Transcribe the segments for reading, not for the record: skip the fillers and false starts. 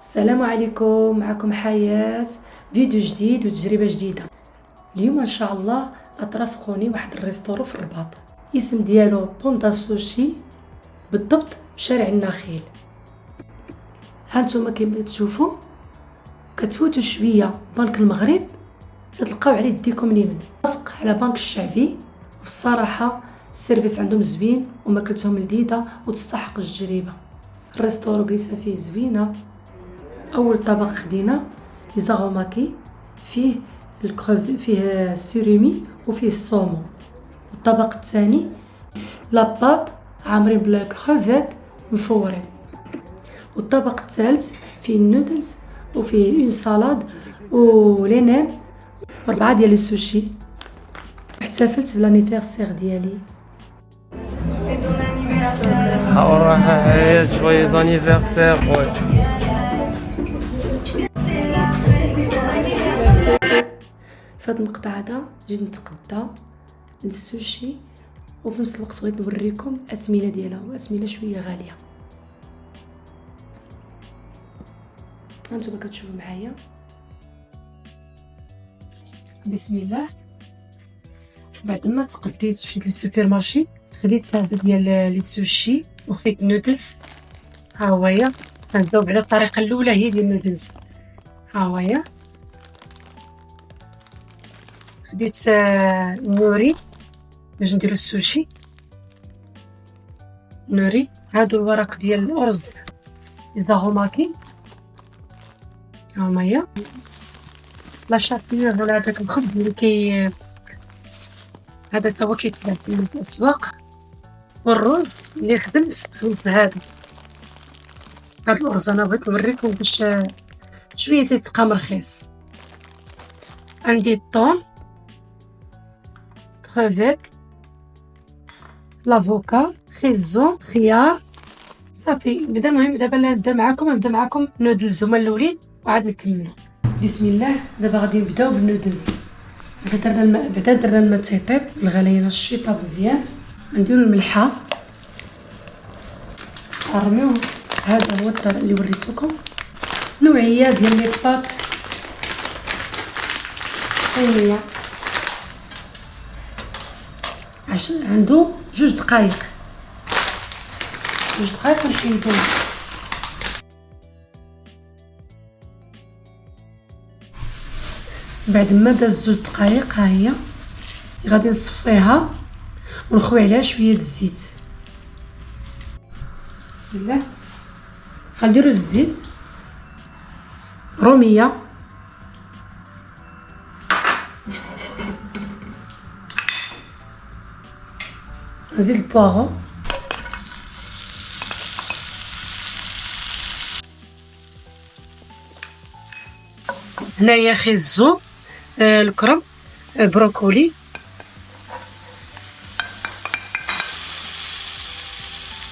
السلام عليكم، معكم حياة، فيديو جديد وتجربة جديدة. اليوم ان شاء الله اترافقوني واحد الريستورو في الرباط، اسم ديالو بوندا سوشي، بالضبط بشارع النخيل. هانتوما كيما تشوفوا كتفوتوا شويه بنك المغرب تتلقاو على يديكم اليمين لاصق على بنك الشعبي. والصراحه السيرفيس عندهم زوين وماكلتهم لذيذه وتستحق التجربه. الريستورو جلسه فيه زوينه. اول طبق خدينا ليزاغوماكي، فيه فيه السيرومي وفيه الصومو. والطبق الثاني لاباط عامرين بلا كروفيت مفورين. والطبق الثالث فيه النودلز وفيه اون سالاد ولينام و4 ديال السوشي. احتفلت بالانيفرسير ديالي. joyeux anniversaire. Ouais. فهاد المقطع هذا جيت نتقدى السوشي، وفي نفس الوقت بغيت نوريكم الاثمنه ديالها، واثمنه شويه غاليه. هانتوما كتشوفوا معايا. بسم الله. بعد ما تقديت مشيت للسوبر مارشي، خديت هذا ديال لي سوشي وخديت النودلز. ها هويا غنجاوب على الطريقه الاولى، هي ديال النودلز. ها هويا خديت نوري باش نديرو السوشي. نوري هادو الورق ديال الارز ليزاغوماكي. ها هما لا شابيور ولا هذاك الخبز اللي هذا تا هو كيتباع تما في الاسواق. والرز اللي خدمت بهذا. هاد الارز انا بغيت نوريكم باش شويه تيتقام رخيص. عندي الطون، كروفيت، لافوكا، خيزو، خيار، صافي. المهم دابا نبدا معاكم نودلز هما الاولين وعاد نكملوا. بسم الله. دابا غادي نبداو بالنودلز. بعدا درنا الماء تيطيب، الغليانه الشيطه مزيان. نديرو الملحه، نرميوه. هذا هو الطريق اللي وريتكم. نوعيه ديال لي باط صينيه، عنده 2 دقائق ونحيدوه. بعد ما داز 2 دقائق ها هي غادي نصفيها ونخوي عليها شويه الزيت. بسم الله. غنديرو الزيت، روميه، نزيد البواغو، هنايا خيزو، الكرم، بروكولي،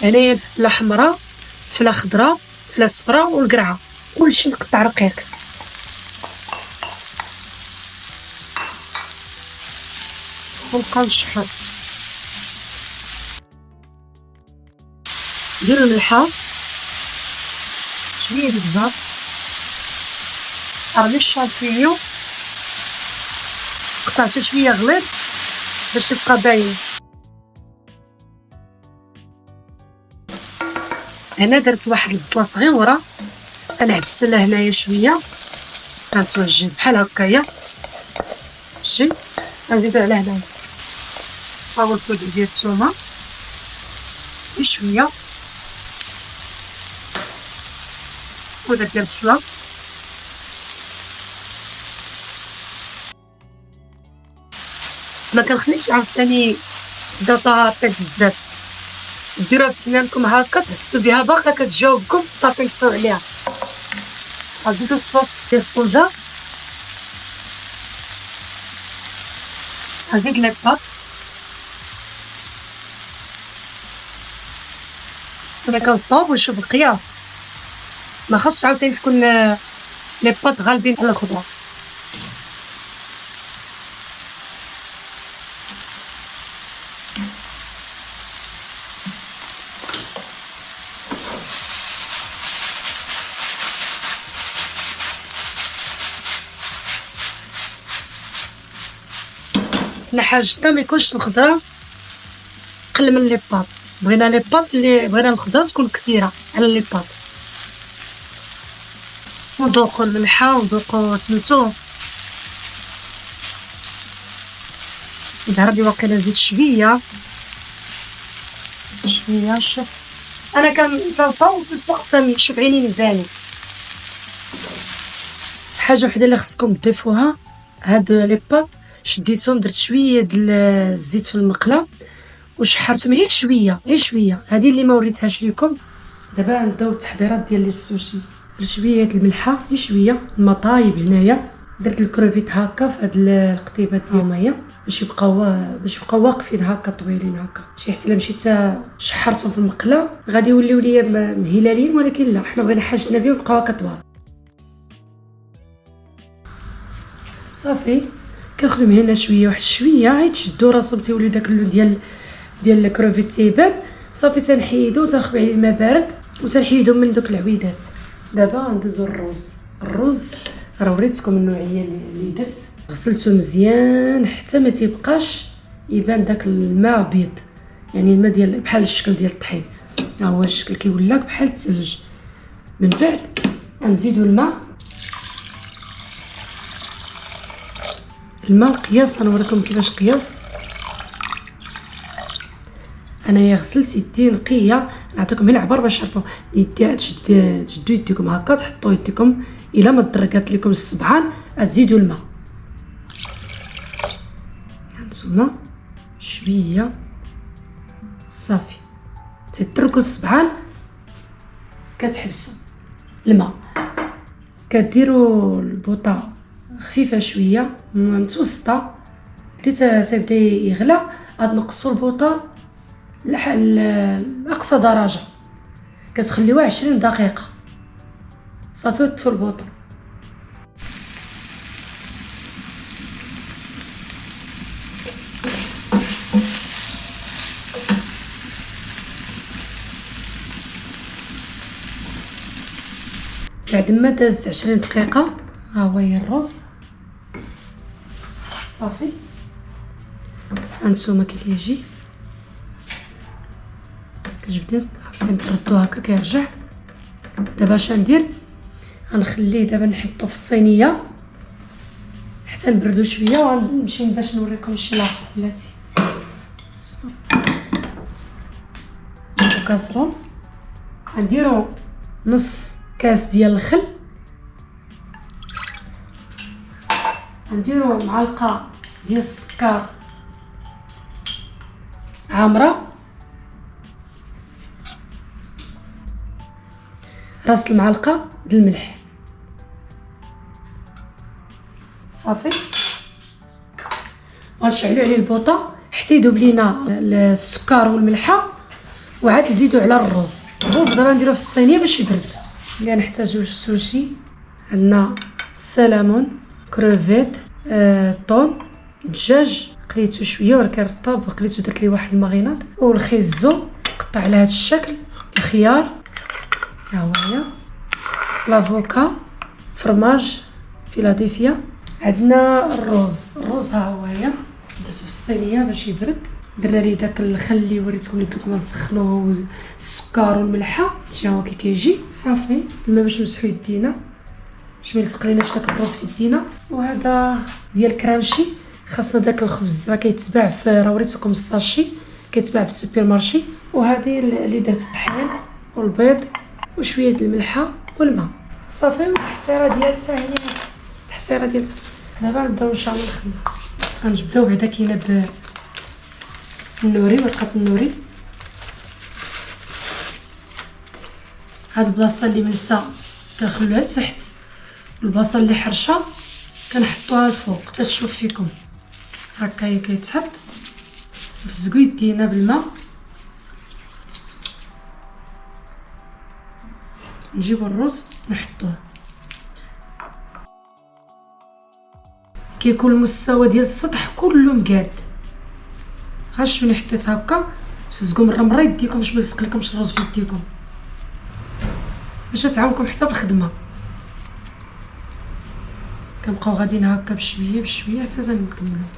هنايا الفله حمراء، فله خضراء، فله صفراء والقرعه، كلشي مقطع رقيق. ونبقاو نشحر. نديرو الملحه، شويه د الزهر، رمي الشامبينيون قطعته شويه غليظ باش تبقى باين. هنا درت واحد البصله صغيره تنعكس لها هنايا شويه، غنتوجه بحال هكايا. شتي غنزيدو على هنايا هاهو الفلفل ديال الثومه بشويه، وداك ديال البصله. ما كنخليش عاوتاني دابا طيب بزاف. ديروها في سنانكم هكا تحسوا بها باقا كتجاوبكم، صافي نصو عليها. غنزيدو الصوص ديال الصوجا، غنزيد لي باط، انا كنصاوب ونشوف القياس، ما خاصش عاوتاني تكون لي باط غالبين على الخضره. حنا حاجتنا ما يكونش الخضره قل من لي باط. بغينا لي باط اللي بغينا الخضره تكون كثيره على لي باط. وندوقو الملحه وندوقو سميتو. ربي واقيلا زيد شويه شوف انا كنطلفو في الوقت نشوف عيني نباني. حاجه وحده اللي خصكم تضيفوها، هاد لي باط شديتهم درت شويه ديال الزيت في المقله وشحرتهم غير شويه. هذه اللي ما وريتهاش لكم. دابا نبداو التحضيرات ديال السوشي. درت شويه د الملحه غير شويه، الماء طايب هنايا. درت الكروفيت هكا في هاد القطيبات ديال الميه باش يبقاو واقفين هكا طويلين هكا. حتى الا مشيت شحرتهم في المقله غادي يوليو ليا مهلالين، ولكن لا، حنا بغينا حاجتنا بهم يبقاو هكا طوال. صافي كنخدم هنا شويه واحد شويه عاد تشدو راسهم تيوليو داك اللون ديال الكروفيت تيبان. صافي تنحيدو تنخبي عليه الماء بارد وتنحيدو من دوك العويدات. دابا ندوزو الرز راه وريتكم النوعيه اللي درت. غسلته مزيان حتى ما تيبقاش يبان داك الماء ابيض، يعني الماء ديال بحال الشكل ديال الطحين. ها هو الشكل كيولك بحال الثلج. من بعد غنزيدو الماء القياس. غنوريكم كيفاش قياس. انايا غسلت يدي نقيه، نعطيكم غير العبار باش تعرفوا. تشدوا يديكم هكا، تحطوا يديكم الا ما دركات لكم السبعان تزيدوا الماء. هانتوما شويه صافي تتركوا السبعان، كتحبسوا الماء، كديروا البوطه خفيفه شويه متوسطه حتى تبدا يغلى. غتنقصوا البوطه لأقصى درجه، كتخليوها 20 دقيقه صافي وتطفوا البوطه. بعد ما دازت 20 دقيقه ها هو الرز صافي. هانتوما كي كيجي كتجبدوا خاصكم تردوه هكا كيرجع. دابا اش ندير؟ غنخليه دابا نحطو في الصينيه حتى نبردو شويه وغنمشي باش نوريكم شي لاخر بلاتي. صبر كاسرون غنديرو نص كاس ديال الخل، غنديرو معلقه ديال السكر عامره، راس المعلقه ديال الملح صافي. غنشعلو عليه البوطه حتى يذوب لينا السكر والملحه، وعاد نزيدو على الرز. دابا نديروه في الصينيه باش يبرد. اللي نحتاجو السوشي عندنا السلمون، كروفيت، طون، دجاج قليتو شويه وراه كيرطب، قليتو درت ليه واحد الماغينات، والخيزو قطع على هذا الشكل، الخيار ها هو هي، لافوكا، فرماج فيلادلفيا. عندنا الرز ها هو هي، درتو في الصينيه باش يبرد. درنا ليه داك الخل اللي وريتكم اللي قلت لكم نسخنوه والسكر والملحه. شي هو كي كيجي صافي الماء باش نمسحو يدينا باش ما يلصق ليناش داك الرز في يدينا. وهذا ديال كرانشي، خاصنا داك الخبز راه كيتباع في، راه وريتكم الساشي كيتباع في السوبر مارشي. وهذه اللي درت الطحين والبيض وشويه د الملحه والماء صافي. والتحصيره ديالها هي التحصيره ديالها. دابا نبداو ان شاء الله نخدمو. غنجبدو بعدا كاينه النوري، ورقه النوري. هاد البلاصه اللي ملسه كنخلوها تحت، البلاصه اللي حرشه كنحطوها الفوق حتى تشوف فيكم هكا. هي كيتحط نفزقو يدينا بالماء، نجيبو الرز نحطوه كيكون المستوى ديال السطح كله مقاد. ها شنو حطيت هكا، تفزقوا مره يديكم باش ما يلصقلكمش الرز في يديكم، باش تعاونكم حتى بالخدمه. كنبقاو غاديين هكا بشويه حتى تنكملوا.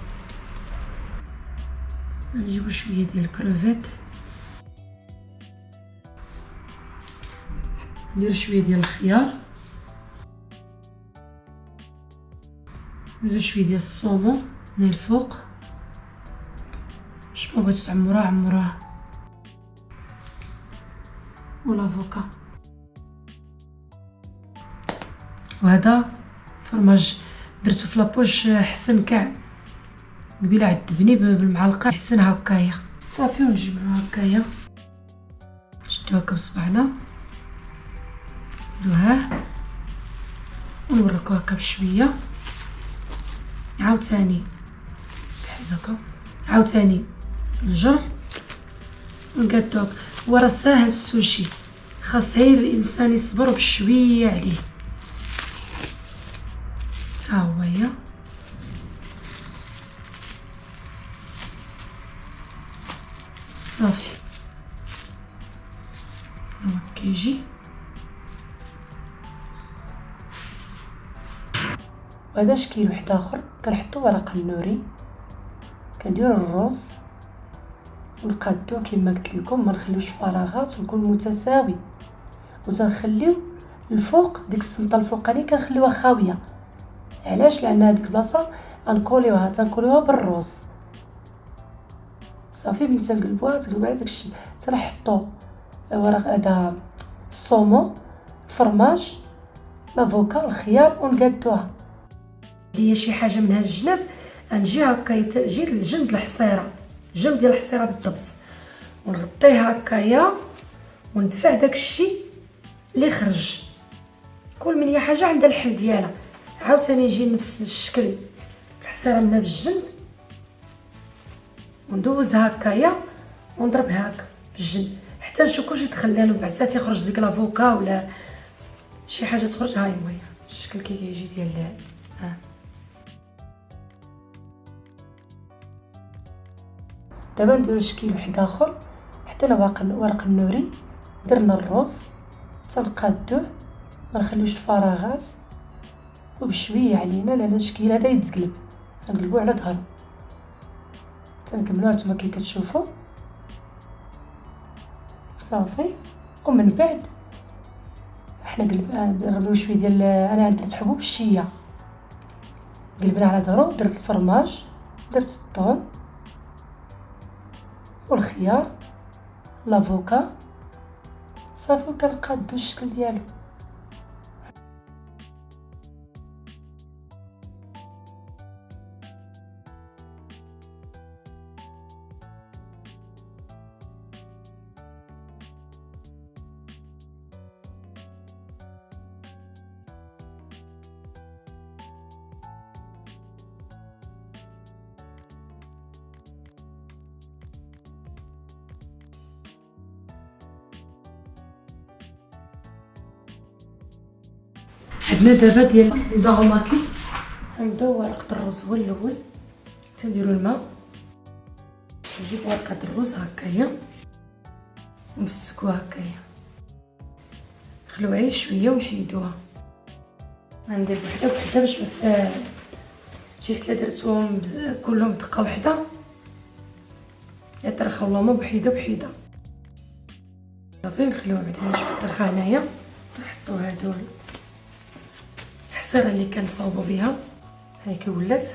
نجيبو شويه ديال الكروفيت، نديرو شويه ديال الخيار، نديرو شويه ديال الصومون من الفوق، باش ما بغيتو عمروها والافوكا. وهذا فرماج درتو في لابوش حسن كاع، قبيله عذبني بالمعلقه حسن هكايا صافي. ونجمعو هكايا، نشدو هكا بصبعنا ندوها ونوركو هكا بشويه، عاوتاني بحال هكا، عاوتاني نجر ونقادو. وراه ساهل السوشي، خاص غير الانسان يصبر بشويه عليه. ها هو هي صافي. ها كيجي. وهذا شكل واحد اخر كنحطو ورق النوري، كنديرو الرز ونقادو كما قلت لكم، ما نخليوش فراغات ويكون متساوي، وتنخليو الفوق ديك السمطه الفوقاني كنخليوها خاويه. علاش؟ لان هذيك البلاصه تنكوليوها بالرز صافي. ملي تنقلبوها تقلبوا على داكشي، تنحطوا ورق هذا الصومون، الفرماج، لافوكا، الخيار، ونقادوها. هي شي حاجه من هاد الجناب نجي هكا جيت لجنب الحصيره، جنب ديال الحصيره بالضبط، ونغطيه هكايا وندفع داكشي اللي خرج. كل من هي حاجه عندها الحل ديالها. عاوتاني يجي نفس الشكل الحصيره من هاد الجنب، وندوزها هكايا ونضربها هكا بالجنب حتى نشوف كلشي تخلى، من بعد ساعه تيخرج ديك لافوكا ولا شي حاجه تخرج. هاي هي الشكل كي كيجي ديال ها. دابا نديرو شكل واحد اخر. حطينا ورق النوري، درنا الرز، تنقادوه ما نخليوش فراغات، وبشويه علينا لان الشكل هذا يتقلب، نقلبوه على ظهره. تنكملوها نتوما كي كتشوفوا صافي. ومن بعد احنا نرميو شويه ديال انا درت حبوب الشيه، قلبنا على ظهره. درت الفرماج، درت الثوم والخيار، لافوكا صافي. وكنقادو الشكل ديالو. عندنا دابا ديال لي زاغوماكي. غنبداو ورقه الرز هو الاول، تنديروا الماء، نجيب ورقه الرز هكايا ونمسكوها هكايا، نخلوها غير شويه ونحيدوها. غندير وحده بوحده باش ما شي حتى درتهم كلهم دقه واحده يترخاو بوحده بوحده صافي. نخليوها بعدا شويه ترخى هنايا، نحطو هادو الحصيره اللي كنصاوبوا بها. هاي كي ولات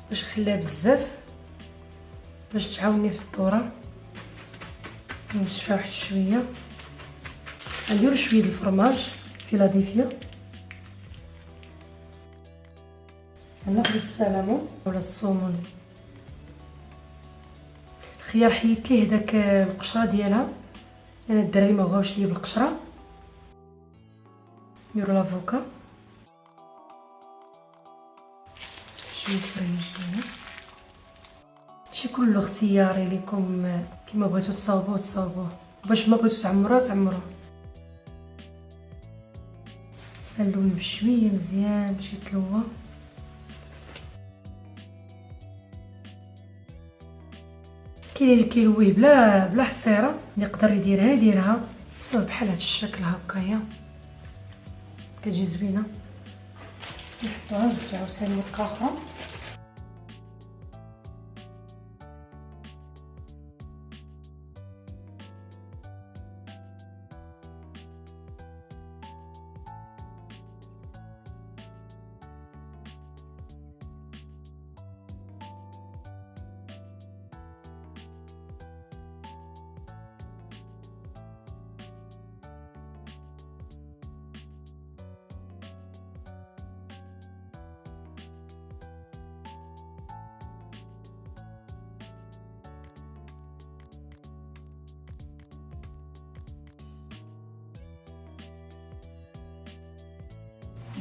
باش نخليها بزاف باش تعاوني في الدوره. نشفها واحد شويه، نديرو شويه الفرماج فيلادلفيا، ناخذ السلمون ولا الصومون. الخيار حيدت ليه داك القشره ديالها لان الدراري ما بغاوش ليا بالقشره. نديرو لافوكا شويه فرينجينا، هادشي كله اختياري ليكم، كيما بغيتو تصاوبوه، باش ما بغيتو تعمروه. سلويه بشويه مزيان باش يتلوى. كاين اللي كيلويه بلا حصيره، اللي يقدر يديرها صافي بحال هاد الشكل هكايا كتجي زوينه. نحطوها نرجعو ثاني ورقه اخرى.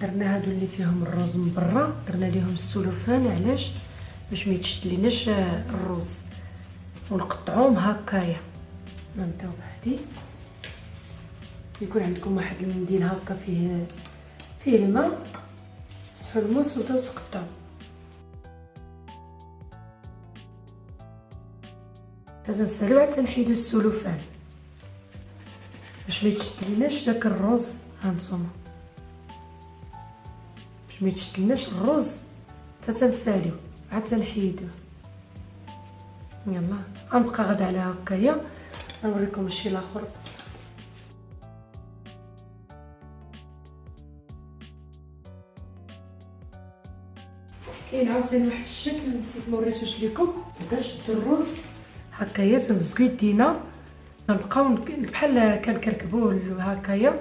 درنا هادو اللي فيهم الروز من برا، درنا ليهم السلوفان. علاش؟ باش ما يتشدليناش الروز، ونقطعوهم هكايا. نبداو بهادي. يكون عندكم واحد المنديل هكا فيه الماء، مسحوا الموس وبداو تقطعوا. لازم نسالو حتى نحيدو السلوفان باش ما يتشدلناش داك الروز. هانتوما باش ما يتشدلناش الروز حتى تنساليو عاد تنحيدوه. يلا غنبقى غدا على هكايا، نوريكم الشيء الاخر. كاين عاوتاني واحد الشكل نسيت ما وريتوش لكم. باش شدو الرز هكايا تنمسكو يدينا، نبقاو بحال كنكركبوه هكايا.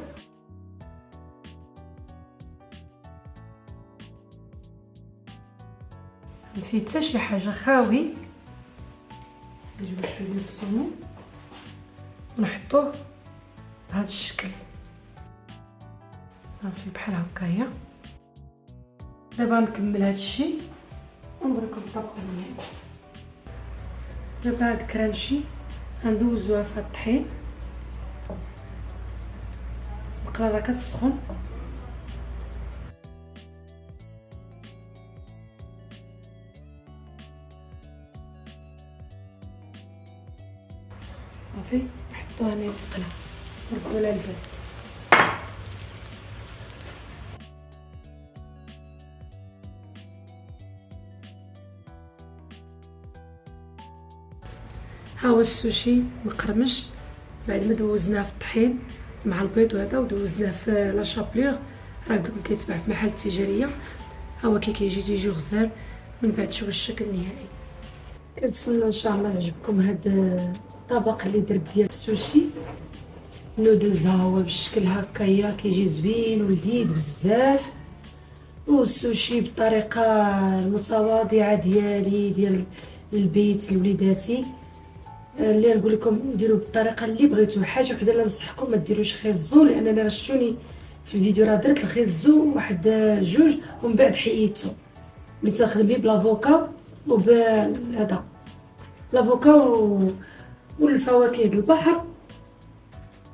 ما فيه حتى شي حاجه، خاوي. نجيبو شويه ديال السمو ونحطوه بهذا الشكل صافي بحال هكايا. دابا نكمل هذا الشيء ونوريكم الطبق النهائي. دابا هاد كرانشي غندوزوها في هاد الطحين. القلاده كتسخن، صافي نحطوها هنا تقلى، نردو لها البال. ها هو السوشي مقرمش بعد ما دوزناه في الطحين مع البيض وهذا، ودوزناه في لا شابلور. راه دوك كيتباع في محل التجاريه. ها هو كي تيجي غزال. من بعد شوف الشكل النهائي. كنتمنى ان شاء الله يعجبكم هذا الطبق اللي درت ديال السوشي نودلز. ها هو بالشكل هكايا كيجي زوين ولذيذ بزاف. والسوشي بالطريقه المتواضعه ديالي ديال البيت لوليداتي، اللي نقول لكم ديروا بالطريقه اللي بغيتو. حاجه وحده اللي ننصحكم ما ديروش خيزو، لان انا شفتوني في الفيديو راه درت الخيزو واحد جوج ومن بعد حيدته. ملي تخدم بيه بلافوكا وبهذا لافوكا والفواكه د البحر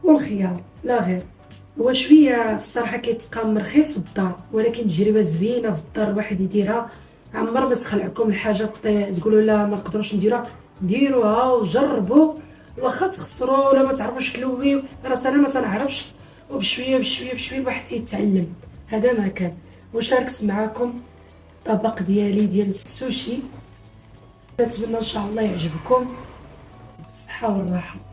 والخيار لا غير. هو شويه في الصراحه كيتقام رخيص في الدار، ولكن تجربه زوينه في الدار الواحد يديرها. عمر ما تخلعكم الحاجه تقولوا لا ما نقدروش نديروها. ديروها وجربوا، واخا تخسروا ولا ما تعرفوش تلويو. راه انا ما تنعرفش، وبشويه بشويه بشويه الواحد تيتعلم. هذا ما كان. وشاركت معكم طبق ديالي ديال السوشي. نتمنى ان شاء الله يعجبكم بالصحه والراحه.